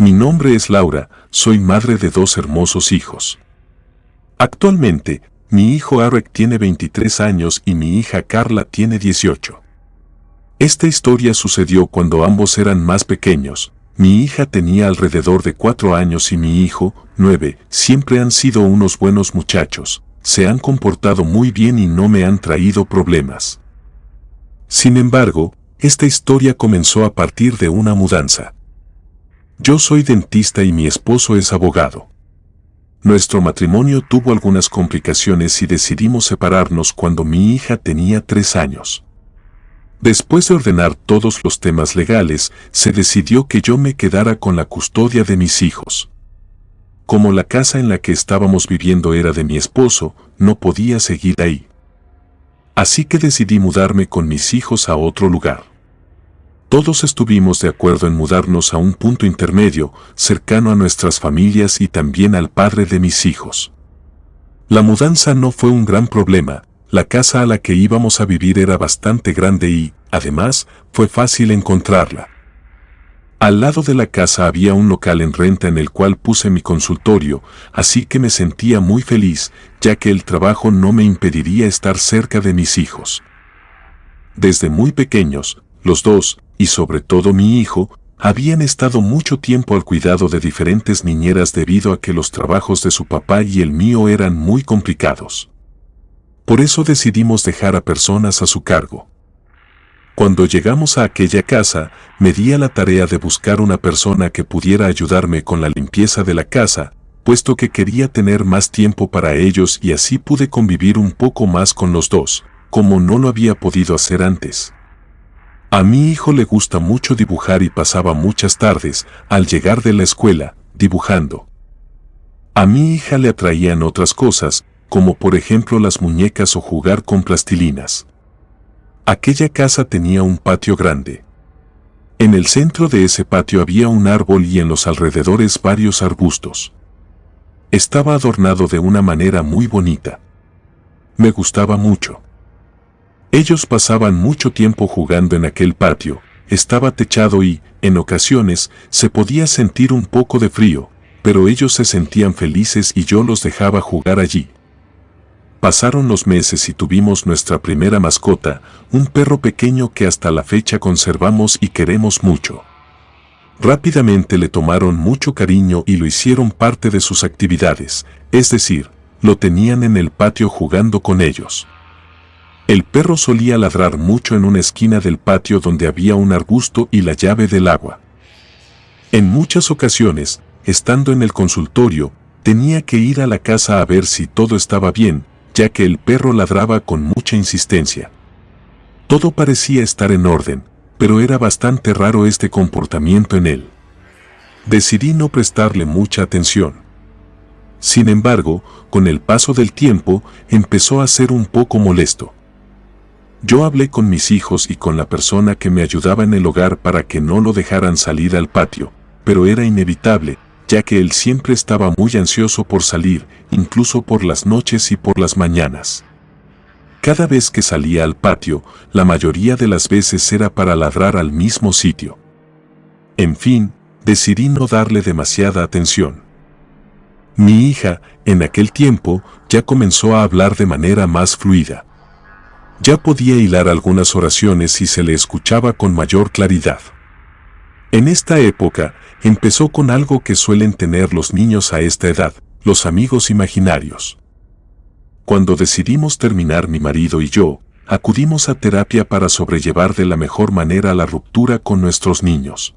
Mi nombre es Laura, soy madre de 2 hermosos hijos. Actualmente, mi hijo Arek tiene 23 años y mi hija Carla tiene 18. Esta historia sucedió cuando ambos eran más pequeños. Mi hija tenía alrededor de 4 años y mi hijo, 9, siempre han sido unos buenos muchachos, se han comportado muy bien y no me han traído problemas. Sin embargo, esta historia comenzó a partir de una mudanza. Yo soy dentista y mi esposo es abogado. Nuestro matrimonio tuvo algunas complicaciones y decidimos separarnos cuando mi hija tenía 3 años. Después de ordenar todos los temas legales, se decidió que yo me quedara con la custodia de mis hijos. Como la casa en la que estábamos viviendo era de mi esposo, no podía seguir ahí. Así que decidí mudarme con mis hijos a otro lugar. Todos estuvimos de acuerdo en mudarnos a un punto intermedio, cercano a nuestras familias y también al padre de mis hijos. La mudanza no fue un gran problema. La casa a la que íbamos a vivir era bastante grande y, además, fue fácil encontrarla. Al lado de la casa había un local en renta en el cual puse mi consultorio, así que me sentía muy feliz, ya que el trabajo no me impediría estar cerca de mis hijos. Desde muy pequeños, los dos, y sobre todo mi hijo, habían estado mucho tiempo al cuidado de diferentes niñeras debido a que los trabajos de su papá y el mío eran muy complicados. Por eso decidimos dejar a personas a su cargo. Cuando llegamos a aquella casa, me di a la tarea de buscar una persona que pudiera ayudarme con la limpieza de la casa, puesto que quería tener más tiempo para ellos y así pude convivir un poco más con los dos, como no lo había podido hacer antes. A mi hijo le gusta mucho dibujar y pasaba muchas tardes, al llegar de la escuela, dibujando. A mi hija le atraían otras cosas, como por ejemplo las muñecas o jugar con plastilinas. Aquella casa tenía un patio grande. En el centro de ese patio había un árbol y en los alrededores varios arbustos. Estaba adornado de una manera muy bonita. Me gustaba mucho. Ellos pasaban mucho tiempo jugando en aquel patio, estaba techado y, en ocasiones, se podía sentir un poco de frío, pero ellos se sentían felices y yo los dejaba jugar allí. Pasaron los meses y tuvimos nuestra primera mascota, un perro pequeño que hasta la fecha conservamos y queremos mucho. Rápidamente le tomaron mucho cariño y lo hicieron parte de sus actividades, es decir, lo tenían en el patio jugando con ellos. El perro solía ladrar mucho en una esquina del patio donde había un arbusto y la llave del agua. En muchas ocasiones, estando en el consultorio, tenía que ir a la casa a ver si todo estaba bien, ya que el perro ladraba con mucha insistencia. Todo parecía estar en orden, pero era bastante raro este comportamiento en él. Decidí no prestarle mucha atención. Sin embargo, con el paso del tiempo, empezó a ser un poco molesto. Yo hablé con mis hijos y con la persona que me ayudaba en el hogar para que no lo dejaran salir al patio, pero era inevitable, ya que él siempre estaba muy ansioso por salir, incluso por las noches y por las mañanas. Cada vez que salía al patio, la mayoría de las veces era para ladrar al mismo sitio. En fin, decidí no darle demasiada atención. Mi hija, en aquel tiempo, ya comenzó a hablar de manera más fluida. Ya podía hilar algunas oraciones y se le escuchaba con mayor claridad. En esta época, empezó con algo que suelen tener los niños a esta edad, los amigos imaginarios. Cuando decidimos terminar mi marido y yo, acudimos a terapia para sobrellevar de la mejor manera la ruptura con nuestros niños.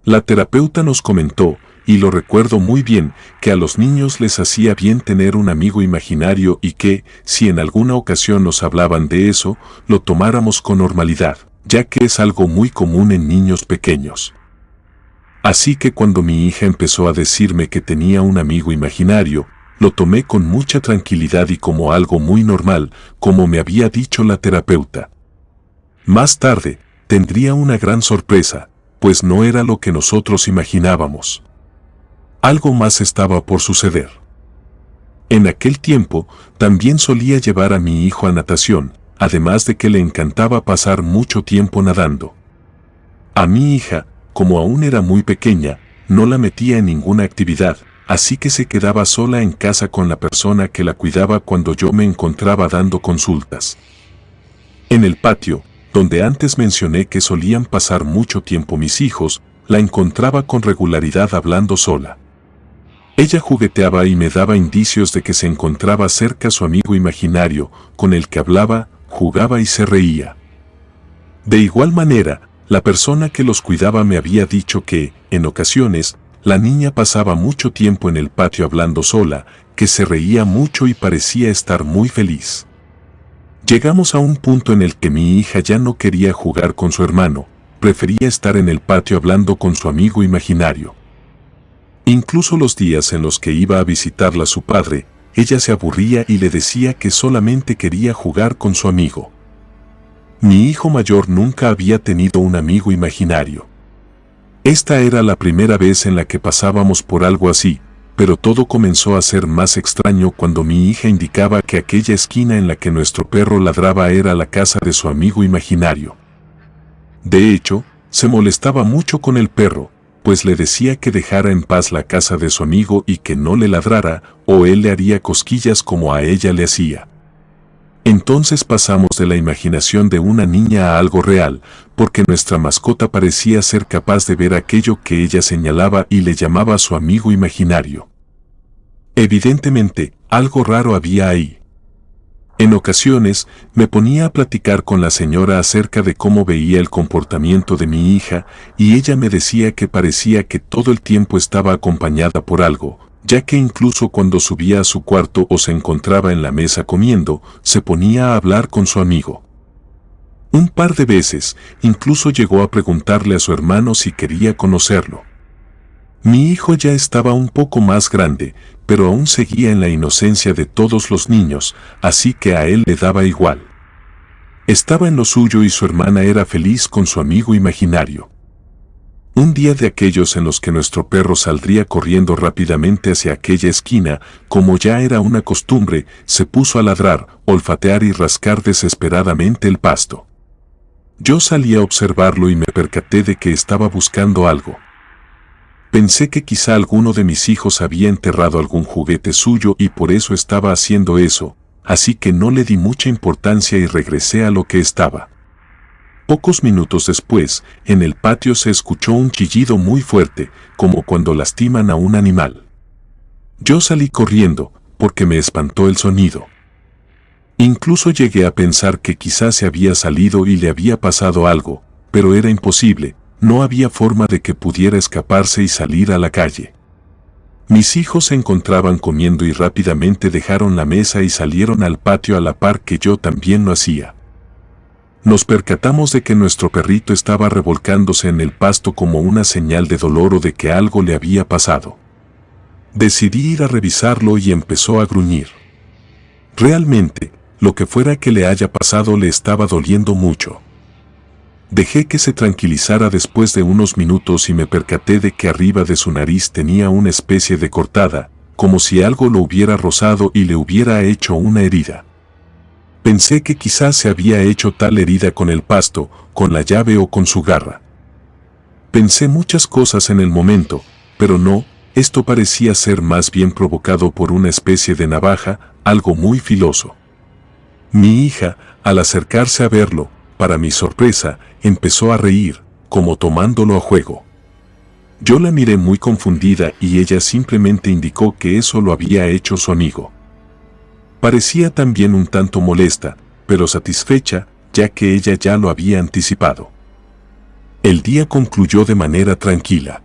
La terapeuta nos comentó, y lo recuerdo muy bien, que a los niños les hacía bien tener un amigo imaginario y que, si en alguna ocasión nos hablaban de eso, lo tomáramos con normalidad, ya que es algo muy común en niños pequeños. Así que cuando mi hija empezó a decirme que tenía un amigo imaginario, lo tomé con mucha tranquilidad y como algo muy normal, como me había dicho la terapeuta. Más tarde, tendría una gran sorpresa, pues no era lo que nosotros imaginábamos. Algo más estaba por suceder. En aquel tiempo, también solía llevar a mi hijo a natación, además de que le encantaba pasar mucho tiempo nadando. A mi hija, como aún era muy pequeña, no la metía en ninguna actividad, así que se quedaba sola en casa con la persona que la cuidaba cuando yo me encontraba dando consultas. En el patio, donde antes mencioné que solían pasar mucho tiempo mis hijos, la encontraba con regularidad hablando sola. Ella jugueteaba y me daba indicios de que se encontraba cerca su amigo imaginario, con el que hablaba, jugaba y se reía. De igual manera, la persona que los cuidaba me había dicho que, en ocasiones, la niña pasaba mucho tiempo en el patio hablando sola, que se reía mucho y parecía estar muy feliz. Llegamos a un punto en el que mi hija ya no quería jugar con su hermano, prefería estar en el patio hablando con su amigo imaginario. Incluso los días en los que iba a visitarla su padre, ella se aburría y le decía que solamente quería jugar con su amigo. Mi hijo mayor nunca había tenido un amigo imaginario. Esta era la primera vez en la que pasábamos por algo así, pero todo comenzó a ser más extraño cuando mi hija indicaba que aquella esquina en la que nuestro perro ladraba era la casa de su amigo imaginario. De hecho, se molestaba mucho con el perro, pues le decía que dejara en paz la casa de su amigo y que no le ladrara, o él le haría cosquillas como a ella le hacía. Entonces pasamos de la imaginación de una niña a algo real, porque nuestra mascota parecía ser capaz de ver aquello que ella señalaba y le llamaba a su amigo imaginario. Evidentemente, algo raro había ahí. En ocasiones, me ponía a platicar con la señora acerca de cómo veía el comportamiento de mi hija, y ella me decía que parecía que todo el tiempo estaba acompañada por algo, ya que incluso cuando subía a su cuarto o se encontraba en la mesa comiendo, se ponía a hablar con su amigo. Un par de veces, incluso llegó a preguntarle a su hermano si quería conocerlo. Mi hijo ya estaba un poco más grande, pero aún seguía en la inocencia de todos los niños, así que a él le daba igual. Estaba en lo suyo y su hermana era feliz con su amigo imaginario. Un día de aquellos en los que nuestro perro saldría corriendo rápidamente hacia aquella esquina, como ya era una costumbre, se puso a ladrar, olfatear y rascar desesperadamente el pasto. Yo salí a observarlo y me percaté de que estaba buscando algo. Pensé que quizá alguno de mis hijos había enterrado algún juguete suyo y por eso estaba haciendo eso, así que no le di mucha importancia y regresé a lo que estaba. Pocos minutos después, en el patio se escuchó un chillido muy fuerte, como cuando lastiman a un animal. Yo salí corriendo, porque me espantó el sonido. Incluso llegué a pensar que quizás se había salido y le había pasado algo, pero era imposible, no había forma de que pudiera escaparse y salir a la calle. Mis hijos se encontraban comiendo y rápidamente dejaron la mesa y salieron al patio a la par que yo también lo hacía. Nos percatamos de que nuestro perrito estaba revolcándose en el pasto como una señal de dolor o de que algo le había pasado. Decidí ir a revisarlo y empezó a gruñir. Realmente, lo que fuera que le haya pasado le estaba doliendo mucho. Dejé que se tranquilizara después de unos minutos y me percaté de que arriba de su nariz tenía una especie de cortada, como si algo lo hubiera rozado y le hubiera hecho una herida. Pensé que quizás se había hecho tal herida con el pasto, con la llave o con su garra. Pensé muchas cosas en el momento, pero no, esto parecía ser más bien provocado por una especie de navaja, algo muy filoso. Mi hija, al acercarse a verlo, para mi sorpresa, empezó a reír, como tomándolo a juego. Yo la miré muy confundida y ella simplemente indicó que eso lo había hecho su amigo. Parecía también un tanto molesta, pero satisfecha, ya que ella ya lo había anticipado. El día concluyó de manera tranquila.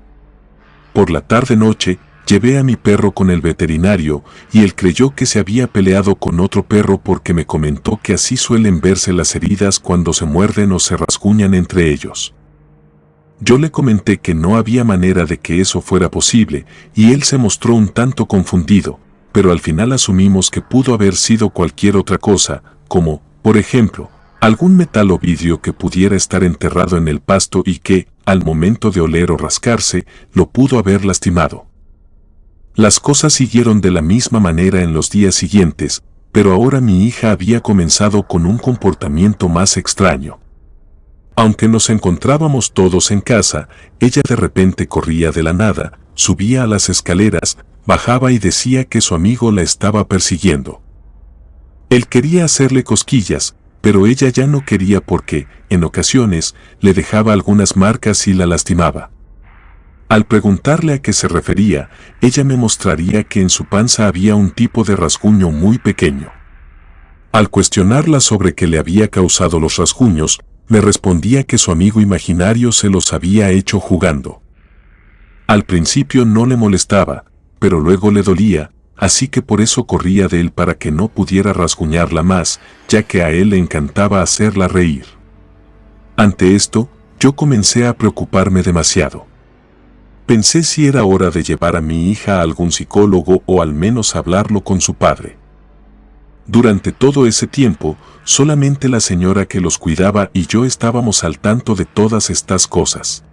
Por la tarde-noche, llevé a mi perro con el veterinario y él creyó que se había peleado con otro perro porque me comentó que así suelen verse las heridas cuando se muerden o se rasguñan entre ellos. Yo le comenté que no había manera de que eso fuera posible y él se mostró un tanto confundido, pero al final asumimos que pudo haber sido cualquier otra cosa, como, por ejemplo, algún metal o vidrio que pudiera estar enterrado en el pasto y que, al momento de oler o rascarse, lo pudo haber lastimado. Las cosas siguieron de la misma manera en los días siguientes, pero ahora mi hija había comenzado con un comportamiento más extraño. Aunque nos encontrábamos todos en casa, ella de repente corría de la nada, subía a las escaleras, bajaba y decía que su amigo la estaba persiguiendo. Él quería hacerle cosquillas, pero ella ya no quería porque, en ocasiones, le dejaba algunas marcas y la lastimaba. Al preguntarle a qué se refería, ella me mostraría que en su panza había un tipo de rasguño muy pequeño. Al cuestionarla sobre qué le había causado los rasguños, me respondía que su amigo imaginario se los había hecho jugando. Al principio no le molestaba, pero luego le dolía, así que por eso corría de él para que no pudiera rasguñarla más, ya que a él le encantaba hacerla reír. Ante esto, yo comencé a preocuparme demasiado. Pensé si era hora de llevar a mi hija a algún psicólogo o al menos hablarlo con su padre. Durante todo ese tiempo, solamente la señora que los cuidaba y yo estábamos al tanto de todas estas cosas.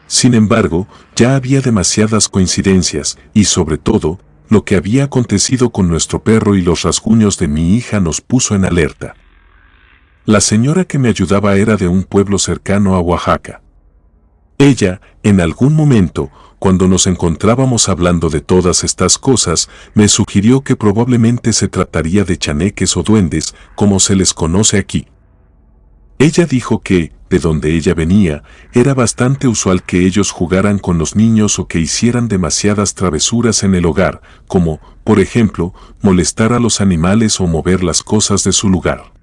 Sin embargo, ya había demasiadas coincidencias y sobre todo, lo que había acontecido con nuestro perro y los rasguños de mi hija nos puso en alerta. La señora que me ayudaba era de un pueblo cercano a Oaxaca. Ella, en algún momento, cuando nos encontrábamos hablando de todas estas cosas, me sugirió que probablemente se trataría de chaneques o duendes, como se les conoce aquí. Ella dijo que, de donde ella venía, era bastante usual que ellos jugaran con los niños o que hicieran demasiadas travesuras en el hogar, como, por ejemplo, molestar a los animales o mover las cosas de su lugar.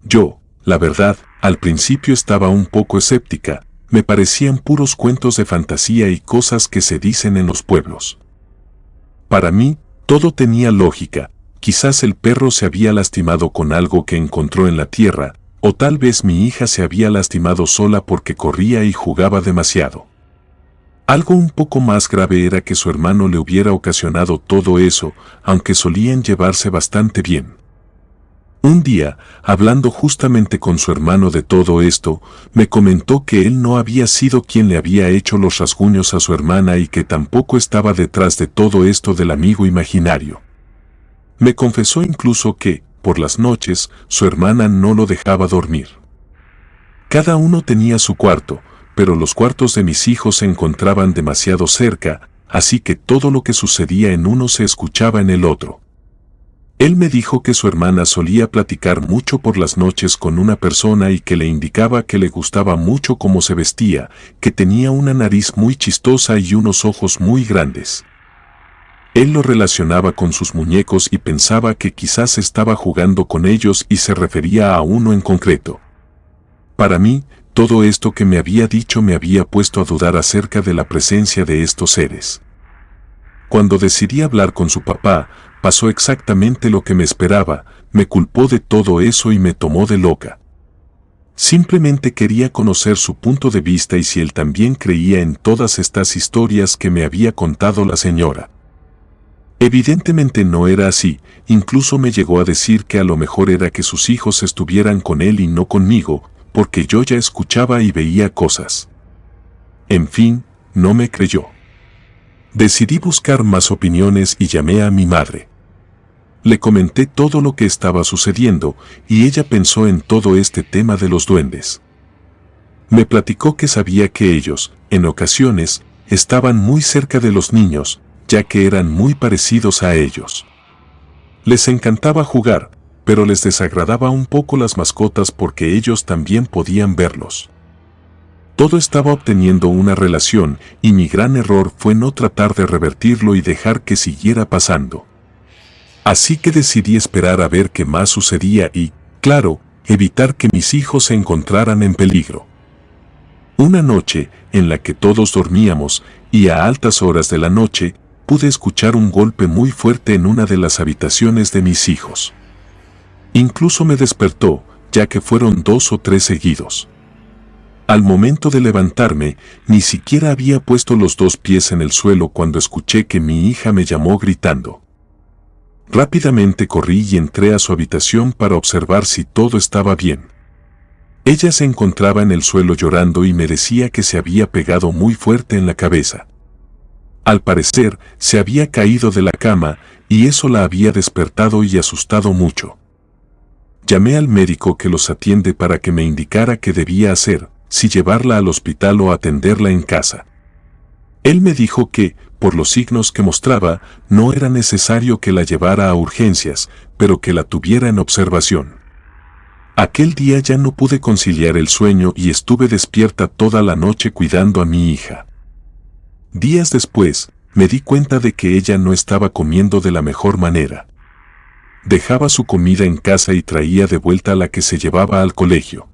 Yo, la verdad, al principio estaba un poco escéptica. Me parecían puros cuentos de fantasía y cosas que se dicen en los pueblos. Para mí, todo tenía lógica. Quizás el perro se había lastimado con algo que encontró en la tierra, o tal vez mi hija se había lastimado sola porque corría y jugaba demasiado. Algo un poco más grave era que su hermano le hubiera ocasionado todo eso, aunque solían llevarse bastante bien. Un día, hablando justamente con su hermano de todo esto, me comentó que él no había sido quien le había hecho los rasguños a su hermana y que tampoco estaba detrás de todo esto del amigo imaginario. Me confesó incluso que, por las noches, su hermana no lo dejaba dormir. Cada uno tenía su cuarto, pero los cuartos de mis hijos se encontraban demasiado cerca, así que todo lo que sucedía en uno se escuchaba en el otro. Él me dijo que su hermana solía platicar mucho por las noches con una persona y que le indicaba que le gustaba mucho cómo se vestía, que tenía una nariz muy chistosa y unos ojos muy grandes. Él lo relacionaba con sus muñecos y pensaba que quizás estaba jugando con ellos y se refería a uno en concreto. Para mí, todo esto que me había dicho me había puesto a dudar acerca de la presencia de estos seres. Cuando decidí hablar con su papá, pasó exactamente lo que me esperaba, me culpó de todo eso y me tomó de loca. Simplemente quería conocer su punto de vista y si él también creía en todas estas historias que me había contado la señora. Evidentemente no era así, incluso me llegó a decir que a lo mejor era que sus hijos estuvieran con él y no conmigo, porque yo ya escuchaba y veía cosas. En fin, no me creyó. Decidí buscar más opiniones y llamé a mi madre. Le comenté todo lo que estaba sucediendo y ella pensó en todo este tema de los duendes. Me platicó que sabía que ellos, en ocasiones, estaban muy cerca de los niños, ya que eran muy parecidos a ellos. Les encantaba jugar, pero les desagradaba un poco las mascotas porque ellos también podían verlos. Todo estaba obteniendo una relación y mi gran error fue no tratar de revertirlo y dejar que siguiera pasando. Así que decidí esperar a ver qué más sucedía y, claro, evitar que mis hijos se encontraran en peligro. Una noche, en la que todos dormíamos, y a altas horas de la noche, pude escuchar un golpe muy fuerte en una de las habitaciones de mis hijos. Incluso me despertó, ya que fueron 2 o 3 seguidos. Al momento de levantarme, ni siquiera había puesto los 2 pies en el suelo cuando escuché que mi hija me llamó gritando. Rápidamente corrí y entré a su habitación para observar si todo estaba bien. Ella se encontraba en el suelo llorando y me decía que se había pegado muy fuerte en la cabeza. Al parecer, se había caído de la cama y eso la había despertado y asustado mucho. Llamé al médico que los atiende para que me indicara qué debía hacer, si llevarla al hospital o atenderla en casa. Él me dijo que, por los signos que mostraba, no era necesario que la llevara a urgencias, pero que la tuviera en observación. Aquel día ya no pude conciliar el sueño y estuve despierta toda la noche cuidando a mi hija. Días después, me di cuenta de que ella no estaba comiendo de la mejor manera. Dejaba su comida en casa y traía de vuelta la que se llevaba al colegio.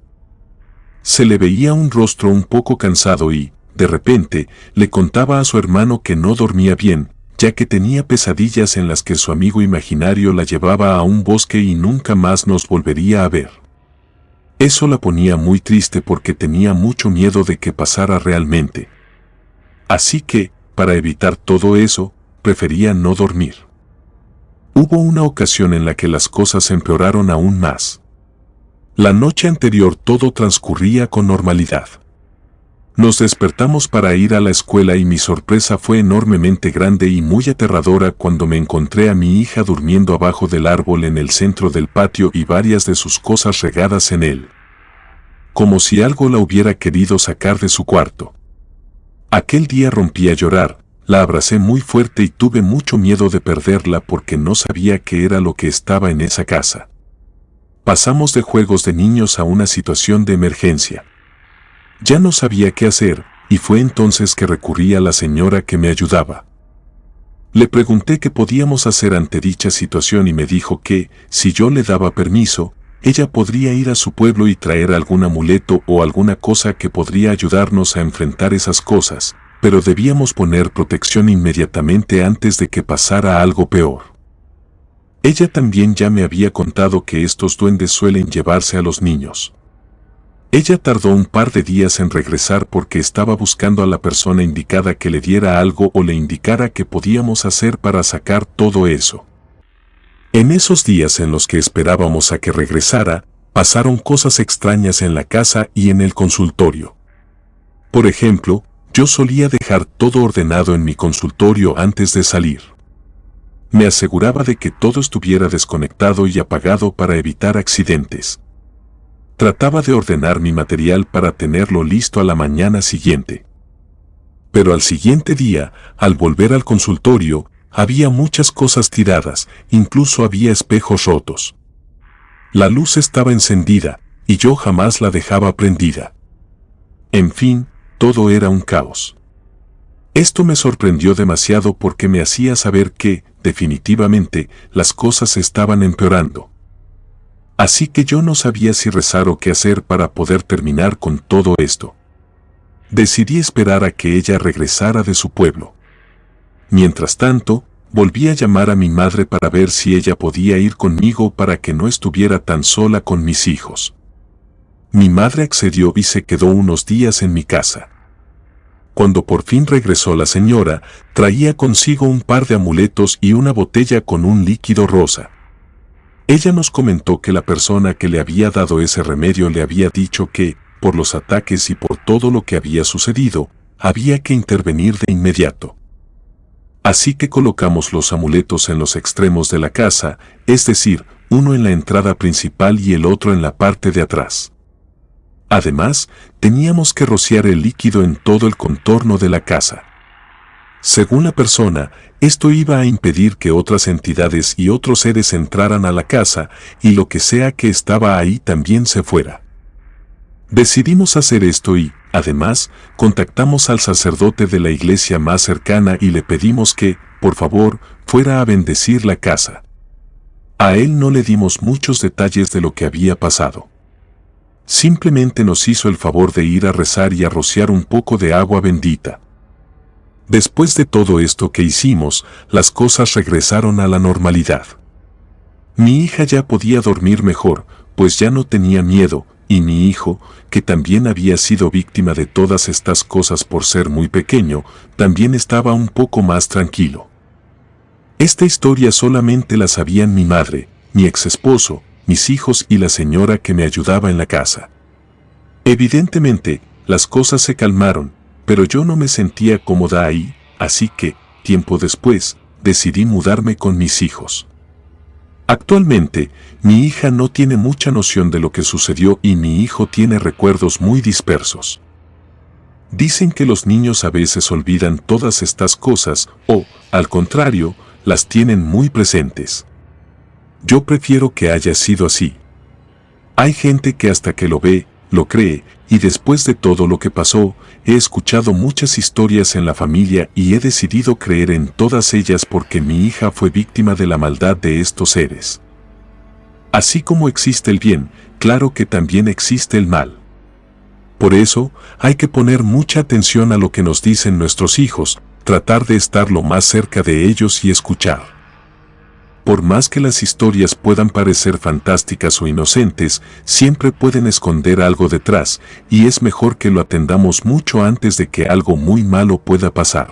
Se le veía un rostro un poco cansado y, de repente, le contaba a su hermano que no dormía bien, ya que tenía pesadillas en las que su amigo imaginario la llevaba a un bosque y nunca más nos volvería a ver. Eso la ponía muy triste porque tenía mucho miedo de que pasara realmente. Así que, para evitar todo eso, prefería no dormir. Hubo una ocasión en la que las cosas empeoraron aún más. La noche anterior todo transcurría con normalidad. Nos despertamos para ir a la escuela y mi sorpresa fue enormemente grande y muy aterradora cuando me encontré a mi hija durmiendo abajo del árbol en el centro del patio y varias de sus cosas regadas en él. Como si algo la hubiera querido sacar de su cuarto. Aquel día rompí a llorar. La abracé muy fuerte y tuve mucho miedo de perderla porque no sabía qué era lo que estaba en esa casa. Pasamos de juegos de niños a una situación de emergencia. Ya no sabía qué hacer, y fue entonces que recurrí a la señora que me ayudaba. Le pregunté qué podíamos hacer ante dicha situación y me dijo que, si yo le daba permiso, ella podría ir a su pueblo y traer algún amuleto o alguna cosa que podría ayudarnos a enfrentar esas cosas, pero debíamos poner protección inmediatamente antes de que pasara algo peor. Ella también ya me había contado que estos duendes suelen llevarse a los niños. Ella tardó un par de días en regresar porque estaba buscando a la persona indicada que le diera algo o le indicara qué podíamos hacer para sacar todo eso. En esos días en los que esperábamos a que regresara, pasaron cosas extrañas en la casa y en el consultorio. Por ejemplo, yo solía dejar todo ordenado en mi consultorio antes de salir. Me aseguraba de que todo estuviera desconectado y apagado para evitar accidentes. Trataba de ordenar mi material para tenerlo listo a la mañana siguiente. Pero al siguiente día, al volver al consultorio, había muchas cosas tiradas, incluso había espejos rotos. La luz estaba encendida, y yo jamás la dejaba prendida. En fin, todo era un caos. Esto me sorprendió demasiado porque me hacía saber que, definitivamente, las cosas estaban empeorando. Así que yo no sabía si rezar o qué hacer para poder terminar con todo esto. Decidí esperar a que ella regresara de su pueblo. Mientras tanto, volví a llamar a mi madre para ver si ella podía ir conmigo para que no estuviera tan sola con mis hijos. Mi madre accedió y se quedó unos días en mi casa. Cuando por fin regresó la señora, traía consigo un par de amuletos y una botella con un líquido rosa. Ella nos comentó que la persona que le había dado ese remedio le había dicho que, por los ataques y por todo lo que había sucedido, había que intervenir de inmediato. Así que colocamos los amuletos en los extremos de la casa, es decir, uno en la entrada principal y el otro en la parte de atrás. Además, teníamos que rociar el líquido en todo el contorno de la casa. Según la persona, esto iba a impedir que otras entidades y otros seres entraran a la casa y lo que sea que estaba ahí también se fuera. Decidimos hacer esto y, además, contactamos al sacerdote de la iglesia más cercana y le pedimos que, por favor, fuera a bendecir la casa. A él no le dimos muchos detalles de lo que había pasado. Simplemente nos hizo el favor de ir a rezar y a rociar un poco de agua bendita. Después de todo esto que hicimos, las cosas regresaron a la normalidad. Mi hija ya podía dormir mejor, pues ya no tenía miedo, y mi hijo, que también había sido víctima de todas estas cosas por ser muy pequeño, también estaba un poco más tranquilo. Esta historia solamente la sabían mi madre, mi ex esposo, mis hijos y la señora que me ayudaba en la casa. Evidentemente, las cosas se calmaron, pero yo no me sentía cómoda ahí, así que, tiempo después, decidí mudarme con mis hijos. Actualmente, mi hija no tiene mucha noción de lo que sucedió y mi hijo tiene recuerdos muy dispersos. Dicen que los niños a veces olvidan todas estas cosas o, al contrario, las tienen muy presentes. Yo prefiero que haya sido así. Hay gente que hasta que lo ve, lo cree, y después de todo lo que pasó, he escuchado muchas historias en la familia y he decidido creer en todas ellas porque mi hija fue víctima de la maldad de estos seres. Así como existe el bien, claro que también existe el mal. Por eso, hay que poner mucha atención a lo que nos dicen nuestros hijos, tratar de estar lo más cerca de ellos y escuchar. Por más que las historias puedan parecer fantásticas o inocentes, siempre pueden esconder algo detrás, y es mejor que lo atendamos mucho antes de que algo muy malo pueda pasar.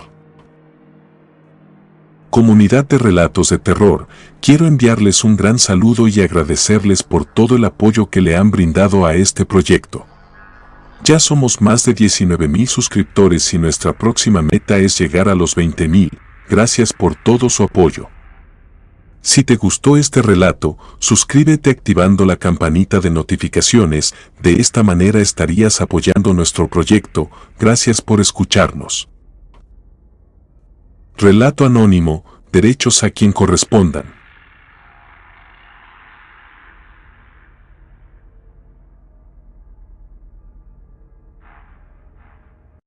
Comunidad de Relatos de Terror, quiero enviarles un gran saludo y agradecerles por todo el apoyo que le han brindado a este proyecto. Ya somos más de 19,000 suscriptores y nuestra próxima meta es llegar a los 20,000. Gracias por todo su apoyo. Si te gustó este relato, suscríbete activando la campanita de notificaciones, de esta manera estarías apoyando nuestro proyecto. Gracias por escucharnos. Relato anónimo, derechos a quien correspondan.